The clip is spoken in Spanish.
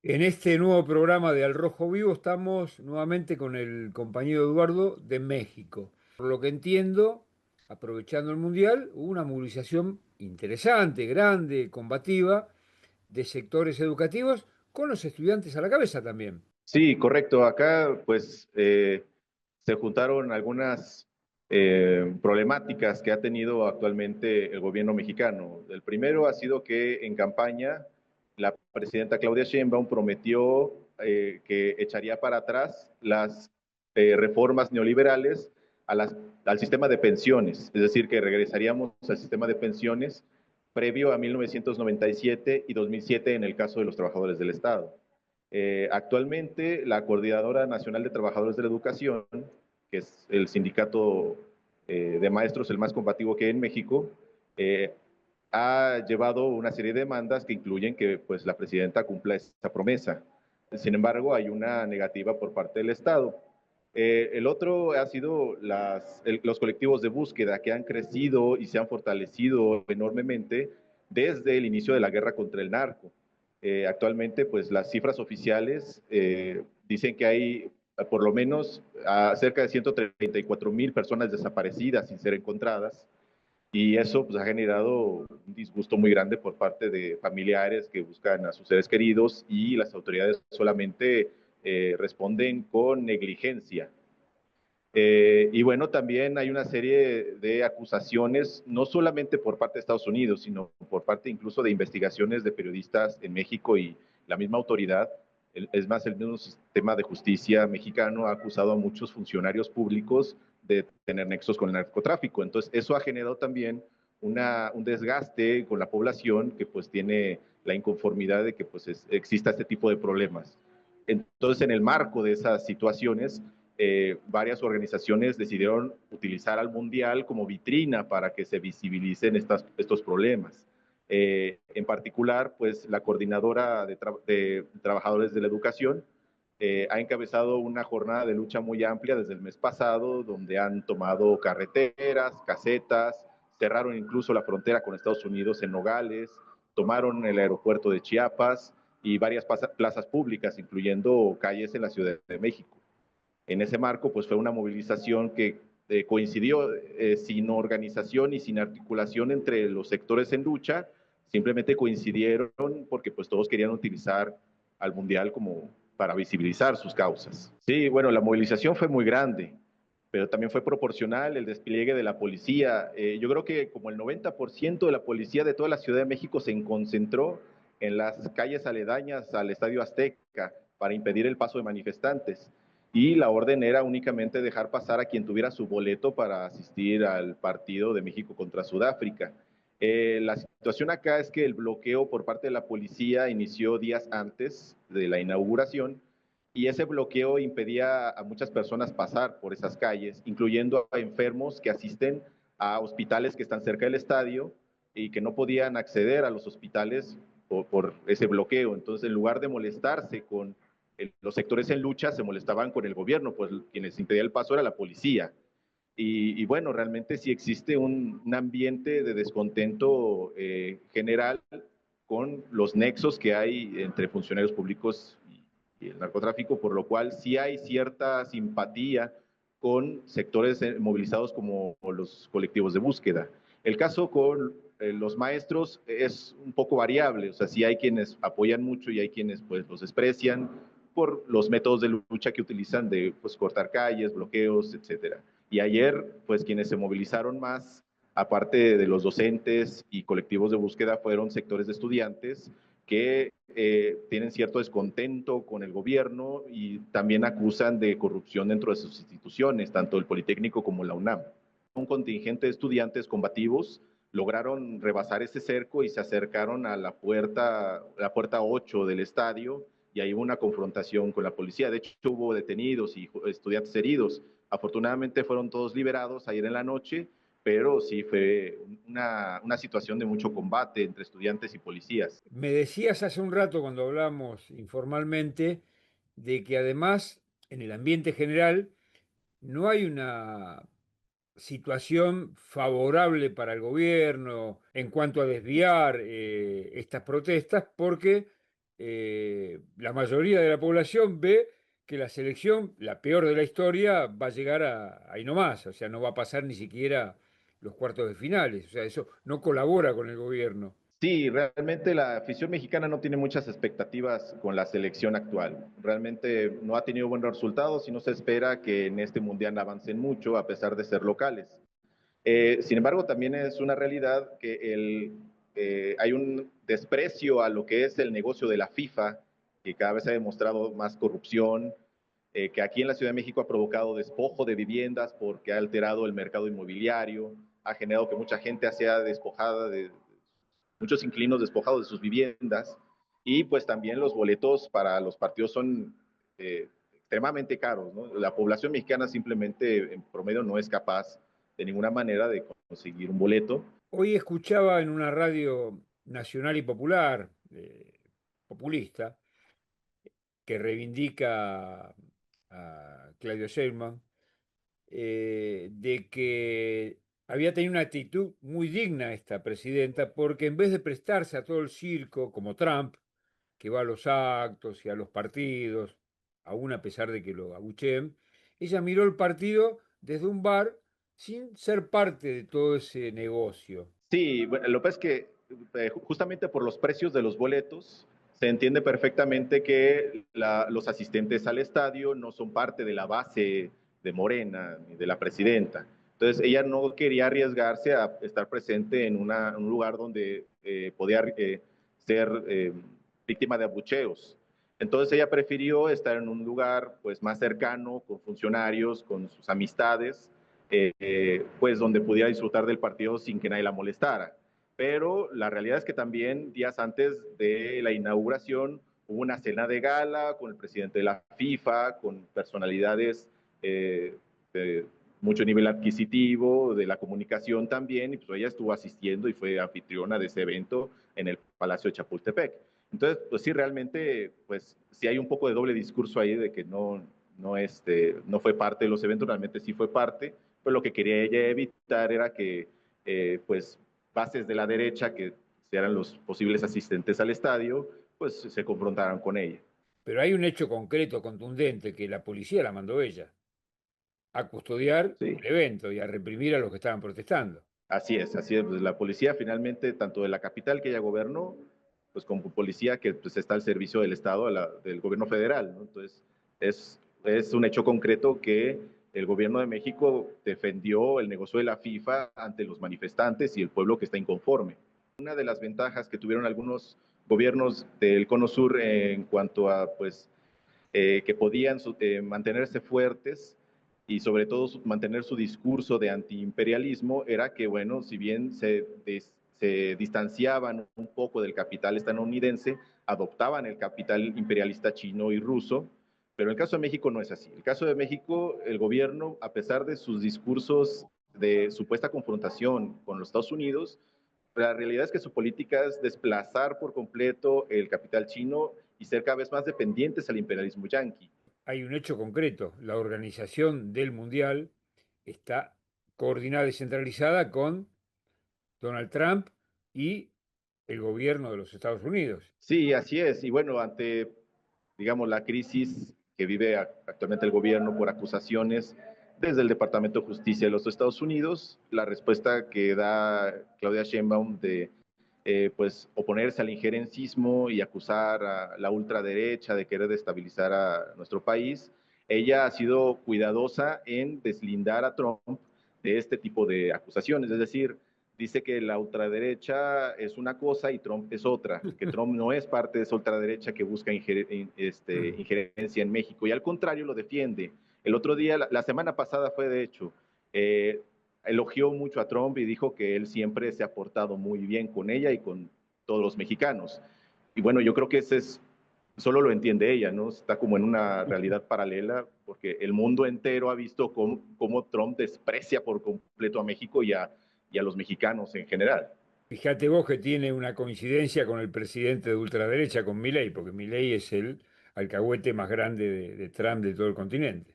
En este nuevo programa de Al Rojo Vivo estamos nuevamente con el compañero Eduardo de México. Por lo que entiendo, aprovechando el Mundial, hubo una movilización interesante, grande, combativa, de sectores educativos, con los estudiantes a la cabeza también. Sí, correcto. Acá, pues, se juntaron algunas problemáticas que ha tenido actualmente el gobierno mexicano. El primero ha sido que en campaña la presidenta Claudia Sheinbaum prometió que echaría para atrás las reformas neoliberales a al sistema de pensiones, es decir, que regresaríamos al sistema de pensiones previo a 1997 y 2007 en el caso de los trabajadores del Estado. Actualmente, la Coordinadora Nacional de Trabajadores de la Educación, que es el sindicato de maestros el más combativo que hay en México, eh, ha llevado una serie de demandas que incluyen que pues, la presidenta cumpla esa promesa. Sin embargo, hay una negativa por parte del Estado. El otro ha sido los colectivos de búsqueda que han crecido y se han fortalecido enormemente desde el inicio de la guerra contra el narco. Actualmente, pues las cifras oficiales dicen que hay por lo menos cerca de 134,000 personas desaparecidas sin ser encontradas, y eso pues, ha generado un disgusto muy grande por parte de familiares que buscan a sus seres queridos, y las autoridades solamente responden con negligencia. Y bueno, también hay una serie de acusaciones, no solamente por parte de Estados Unidos, sino por parte incluso de investigaciones de periodistas en México y la misma autoridad. Es más, el mismo sistema de justicia mexicano ha acusado a muchos funcionarios públicos de tener nexos con el narcotráfico. Entonces, eso ha generado también un desgaste con la población que pues tiene la inconformidad de que pues exista este tipo de problemas. Entonces, en el marco de esas situaciones, varias organizaciones decidieron utilizar al Mundial como vitrina para que se visibilicen estos problemas. En particular, pues la coordinadora de trabajadores de la educación ha encabezado una jornada de lucha muy amplia desde el mes pasado, donde han tomado carreteras, casetas, cerraron incluso la frontera con Estados Unidos en Nogales, tomaron el aeropuerto de Chiapas y varias plazas públicas, incluyendo calles en la Ciudad de México. En ese marco, pues fue una movilización que coincidió sin organización y sin articulación entre los sectores en lucha, simplemente coincidieron porque pues todos querían utilizar al Mundial como para visibilizar sus causas. Sí, bueno, la movilización fue muy grande, pero también fue proporcional el despliegue de la policía. Yo creo que como el 90% de la policía de toda la Ciudad de México se concentró en las calles aledañas al Estadio Azteca para impedir el paso de manifestantes, y la orden era únicamente dejar pasar a quien tuviera su boleto para asistir al partido de México contra Sudáfrica. La situación acá es que el bloqueo por parte de la policía inició días antes de la inauguración, y ese bloqueo impedía a muchas personas pasar por esas calles, incluyendo a enfermos que asisten a hospitales que están cerca del estadio y que no podían acceder a los hospitales por ese bloqueo. Entonces, en lugar de molestarse con los sectores en lucha, se molestaban con el gobierno, pues quienes impedía el paso era la policía. Y bueno, realmente sí existe un ambiente de descontento general con los nexos que hay entre funcionarios públicos y el narcotráfico, por lo cual sí hay cierta simpatía con sectores movilizados como los colectivos de búsqueda. El caso con los maestros es un poco variable, o sea, sí hay quienes apoyan mucho y hay quienes pues los desprecian por los métodos de lucha que utilizan de pues, cortar calles, bloqueos, etcétera. Y ayer, pues quienes se movilizaron más, aparte de los docentes y colectivos de búsqueda, fueron sectores de estudiantes que tienen cierto descontento con el gobierno y también acusan de corrupción dentro de sus instituciones, tanto el Politécnico como la UNAM. Un contingente de estudiantes combativos lograron rebasar ese cerco y se acercaron a la puerta 8 del estadio, y ahí hubo una confrontación con la policía. De hecho, hubo detenidos y estudiantes heridos. Afortunadamente fueron todos liberados ayer en la noche, pero sí fue una situación de mucho combate entre estudiantes y policías. Me decías hace un rato cuando hablamos informalmente de que además en el ambiente general no hay una situación favorable para el gobierno en cuanto a desviar estas protestas, porque la mayoría de la población ve que la selección, la peor de la historia, va a llegar ahí nomás, o sea, no va a pasar ni siquiera los cuartos de finales, o sea, eso no colabora con el gobierno. Sí, realmente la afición mexicana no tiene muchas expectativas con la selección actual. Realmente no ha tenido buenos resultados y no se espera que en este mundial avancen mucho a pesar de ser locales. Sin embargo, también es una realidad que hay un desprecio a lo que es el negocio de la FIFA, que cada vez ha demostrado más corrupción, que aquí en la Ciudad de México ha provocado despojo de viviendas porque ha alterado el mercado inmobiliario, ha generado que mucha gente sea despojada de muchos inquilinos despojados de sus viviendas y pues también los boletos para los partidos son extremadamente caros, ¿no? La población mexicana simplemente en promedio no es capaz de ninguna manera de conseguir un boleto. Hoy escuchaba en una radio nacional y popular, populista, que reivindica a Claudio Sheinbaum, de que había tenido una actitud muy digna esta presidenta, porque en vez de prestarse a todo el circo, como Trump, que va a los actos y a los partidos, aún a pesar de que lo abucheen, ella miró el partido desde un bar sin ser parte de todo ese negocio. Sí, bueno, lo que pasa es que justamente por los precios de los boletos, se entiende perfectamente que los asistentes al estadio no son parte de la base de Morena ni de la presidenta. Entonces, ella no quería arriesgarse a estar presente en un lugar donde podía ser víctima de abucheos. Entonces, ella prefirió estar en un lugar pues, más cercano, con funcionarios, con sus amistades, pues donde pudiera disfrutar del partido sin que nadie la molestara. Pero la realidad es que también días antes de la inauguración hubo una cena de gala con el presidente de la FIFA, con personalidades de mucho nivel adquisitivo, de la comunicación también, y pues ella estuvo asistiendo y fue anfitriona de ese evento en el Palacio de Chapultepec. Entonces, pues sí, realmente, pues sí hay un poco de doble discurso ahí de que no fue parte de los eventos, realmente sí fue parte, pues lo que quería ella evitar era que pues bases de la derecha, que eran los posibles asistentes al estadio, pues se confrontaran con ella. Pero hay un hecho concreto, contundente, que la policía la mandó ella a custodiar Sí, el evento y a reprimir a los que estaban protestando. así es. Pues la policía finalmente, tanto de la capital que ella gobernó, pues como policía que pues, está al servicio del Estado, del gobierno federal, ¿no? Entonces, es un hecho concreto que el gobierno de México defendió el negocio de la FIFA ante los manifestantes y el pueblo que está inconforme. Una de las ventajas que tuvieron algunos gobiernos del Cono Sur en cuanto a pues que podían mantenerse fuertes y sobre todo mantener su discurso de antiimperialismo era que, bueno, si bien se distanciaban un poco del capital estadounidense, adoptaban el capital imperialista chino y ruso, pero en el caso de México no es así. En el caso de México, el gobierno, a pesar de sus discursos de supuesta confrontación con los Estados Unidos, la realidad es que su política es desplazar por completo el capital chino y ser cada vez más dependientes al imperialismo yanqui. Hay un hecho concreto, la organización del Mundial está coordinada y centralizada con Donald Trump y el gobierno de los Estados Unidos. Sí, así es. Y bueno, ante, digamos, la crisis que vive actualmente el gobierno por acusaciones desde el Departamento de Justicia de los Estados Unidos, la respuesta que da Claudia Sheinbaum de pues oponerse al injerencismo y acusar a la ultraderecha de querer destabilizar a nuestro país, ella ha sido cuidadosa en deslindar a Trump de este tipo de acusaciones, es decir, dice que la ultraderecha es una cosa y Trump es otra, que Trump no es parte de esa ultraderecha que busca injerencia en México y al contrario lo defiende. El otro día, la semana pasada fue de hecho, elogió mucho a Trump y dijo que él siempre se ha portado muy bien con ella y con todos los mexicanos. Y bueno, yo creo que ese es, solo lo entiende ella, ¿no? Está como en una realidad paralela porque el mundo entero ha visto cómo Trump desprecia por completo a México y a los mexicanos en general. Fíjate vos que tiene una coincidencia con el presidente de ultraderecha, con Milei, porque Milei es el alcahuete más grande de Trump de todo el continente.